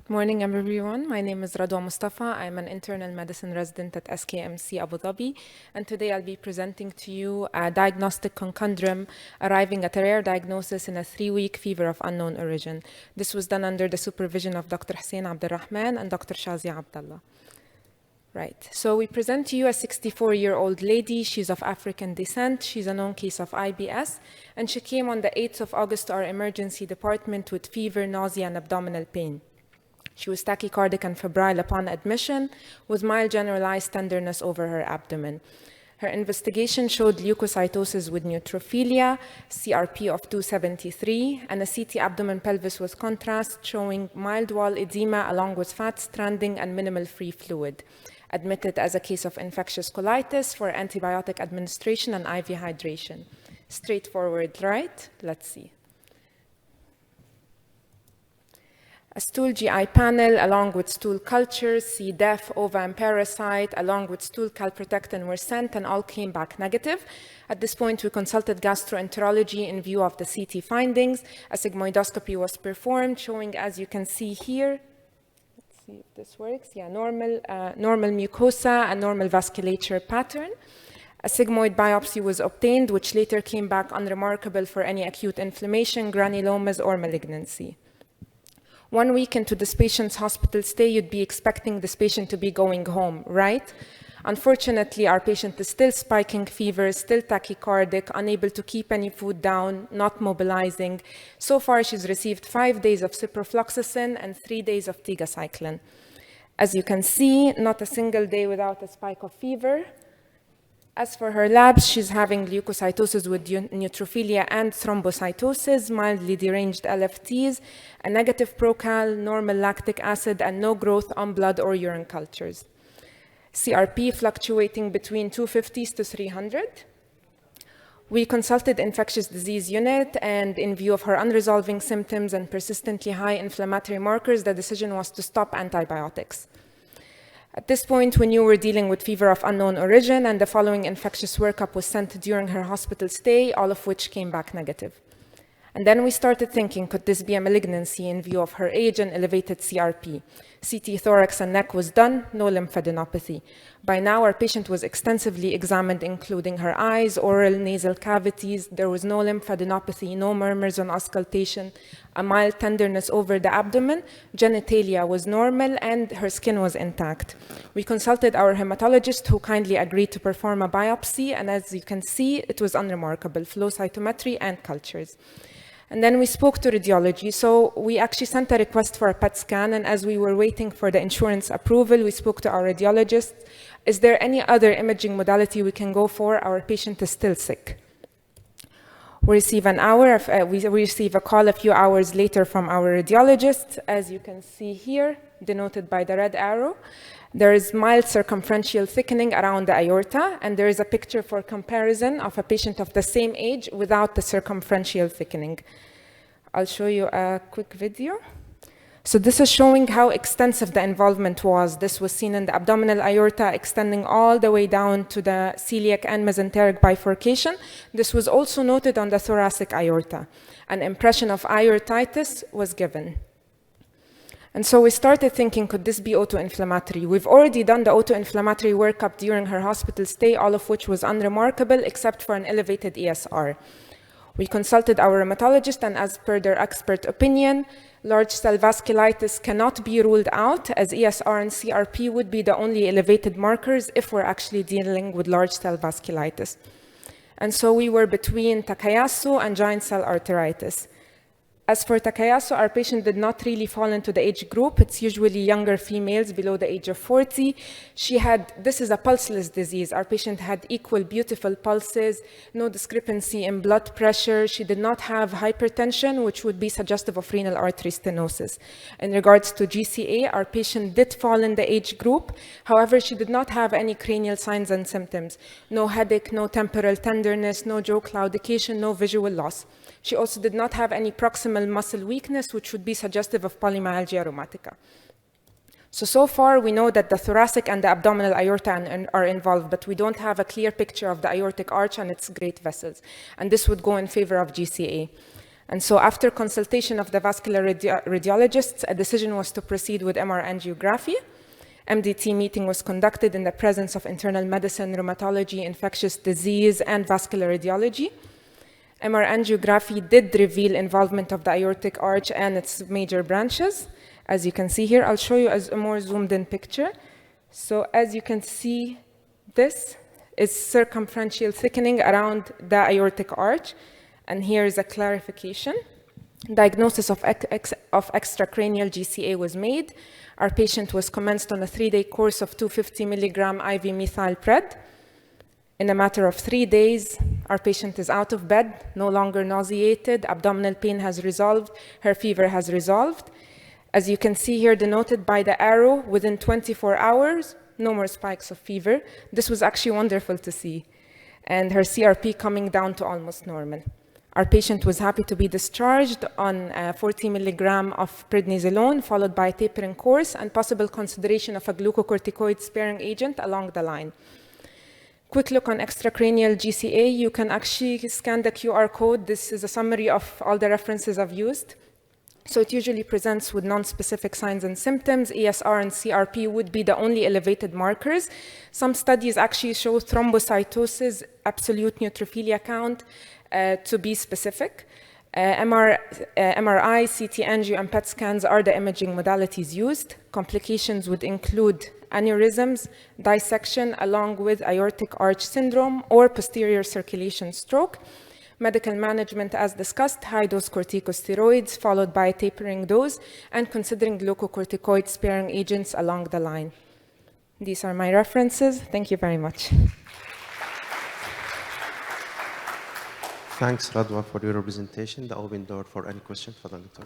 Morning, everyone. My name is Radwa Mustafa. I'm an internal medicine resident at SKMC Abu Dhabi, and today I'll be presenting to you a diagnostic conundrum arriving at a rare diagnosis in a 3-week fever of unknown origin. This was done under the supervision of Dr. Hussein Abdulrahman and Dr. Shazia Abdallah. Right, so we present to you a 64-year-old lady. She's of African descent. She's a known case of IBS, and she came on the 8th of August to our emergency department with fever, nausea, and abdominal pain. She was tachycardic and febrile upon admission, with mild generalized tenderness over her abdomen. Her investigation showed leukocytosis with neutrophilia, CRP of 273, and a CT abdomen pelvis with contrast showing mild wall edema along with fat stranding and minimal free fluid. Admitted as a case of infectious colitis for antibiotic administration and IV hydration. Straightforward, right? Let's see. A stool GI panel along with stool cultures, C. diff, ova, and parasite, along with stool calprotectin were sent and all came back negative. At this point, we consulted gastroenterology in view of the CT findings. A sigmoidoscopy was performed, showing, as you can see here, let's see if this works, yeah, normal mucosa and normal vasculature pattern. A sigmoid biopsy was obtained, which later came back unremarkable for any acute inflammation, granulomas, or malignancy. 1 week into this patient's hospital stay, you'd be expecting this patient to be going home, right? Unfortunately, our patient is still spiking fever, still tachycardic, unable to keep any food down, not mobilizing. So far, she's received 5 days of ciprofloxacin and 3 days of tigacycline. As you can see, not a single day without a spike of fever. As for her labs, she's having leukocytosis with neutrophilia and thrombocytosis, mildly deranged LFTs, a negative procal, normal lactic acid, and no growth on blood or urine cultures. CRP fluctuating between 250s to 300. We consulted infectious disease unit, and in view of her unresolving symptoms and persistently high inflammatory markers, the decision was to stop antibiotics. At this point, we knew we were dealing with fever of unknown origin, and the following infectious workup was sent during her hospital stay, all of which came back negative. And then we started thinking, could this be a malignancy in view of her age and elevated CRP? CT thorax and neck was done, no lymphadenopathy. By now, our patient was extensively examined, including her eyes, oral, nasal cavities. There was no lymphadenopathy, no murmurs on auscultation, a mild tenderness over the abdomen, genitalia was normal, and her skin was intact. We consulted our hematologist, who kindly agreed to perform a biopsy, and as you can see, it was unremarkable, flow cytometry and cultures. And then we spoke to radiology. So we actually sent a request for a PET scan, and as we were waiting for the insurance approval, we spoke to our radiologist. Is there any other imaging modality we can go for? Our patient is still sick. We receive a call a few hours later from our radiologist, as you can see here, denoted by the red arrow. There is mild circumferential thickening around the aorta, and there is a picture for comparison of a patient of the same age without the circumferential thickening. I'll show you a quick video. So this is showing how extensive the involvement was. This was seen in the abdominal aorta, extending all the way down to the celiac and mesenteric bifurcation. This was also noted on the thoracic aorta. An impression of aortitis was given. And so we started thinking, could this be autoinflammatory? We've already done the autoinflammatory workup during her hospital stay, all of which was unremarkable, except for an elevated ESR. We consulted our rheumatologist, and as per their expert opinion, large cell vasculitis cannot be ruled out, as ESR and CRP would be the only elevated markers if we're actually dealing with large cell vasculitis. And so we were between Takayasu and giant cell arteritis. As for Takayasu, our patient did not really fall into the age group. It's usually younger females below the age of 40. This is a pulseless disease. Our patient had equal, beautiful pulses, no discrepancy in blood pressure. She did not have hypertension, which would be suggestive of renal artery stenosis. In regards to GCA, our patient did fall in the age group. However, she did not have any cranial signs and symptoms. No headache, no temporal tenderness, no jaw claudication, no visual loss. She also did not have any proximal muscle weakness, which would be suggestive of polymyalgia rheumatica. So far, we know that the thoracic and the abdominal aorta are involved, but we don't have a clear picture of the aortic arch and its great vessels. And this would go in favor of GCA. And so after consultation of the vascular radiologists, a decision was to proceed with MR angiography. MDT meeting was conducted in the presence of internal medicine, rheumatology, infectious disease, and vascular radiology. MR angiography did reveal involvement of the aortic arch and its major branches. As you can see here, I'll show you a more zoomed in picture. So as you can see, this is circumferential thickening around the aortic arch. And here is a clarification. Diagnosis of extracranial GCA was made. Our patient was commenced on a 3-day course of 250 milligram IV methylpred. In a matter of 3 days, our patient is out of bed, no longer nauseated, abdominal pain has resolved, her fever has resolved. As you can see here, denoted by the arrow, within 24 hours, no more spikes of fever. This was actually wonderful to see. And her CRP coming down to almost normal. Our patient was happy to be discharged on 40 milligram of prednisolone, followed by a tapering course and possible consideration of a glucocorticoid-sparing agent along the line. Quick look on extracranial GCA. You can actually scan the QR code. This is a summary of all the references I've used. So it usually presents with non-specific signs and symptoms. ESR and CRP would be the only elevated markers. Some studies actually show thrombocytosis, absolute neutrophilia count, to be specific. MRI, CT angio, and PET scans are the imaging modalities used. Complications would include aneurysms, dissection, along with aortic arch syndrome or posterior circulation stroke. Medical management, as discussed, high-dose corticosteroids, followed by a tapering dose, and considering glucocorticoid-sparing agents along the line. These are my references. Thank you very much. Thanks, Radwa, for your presentation. The open door for any questions for the doctor.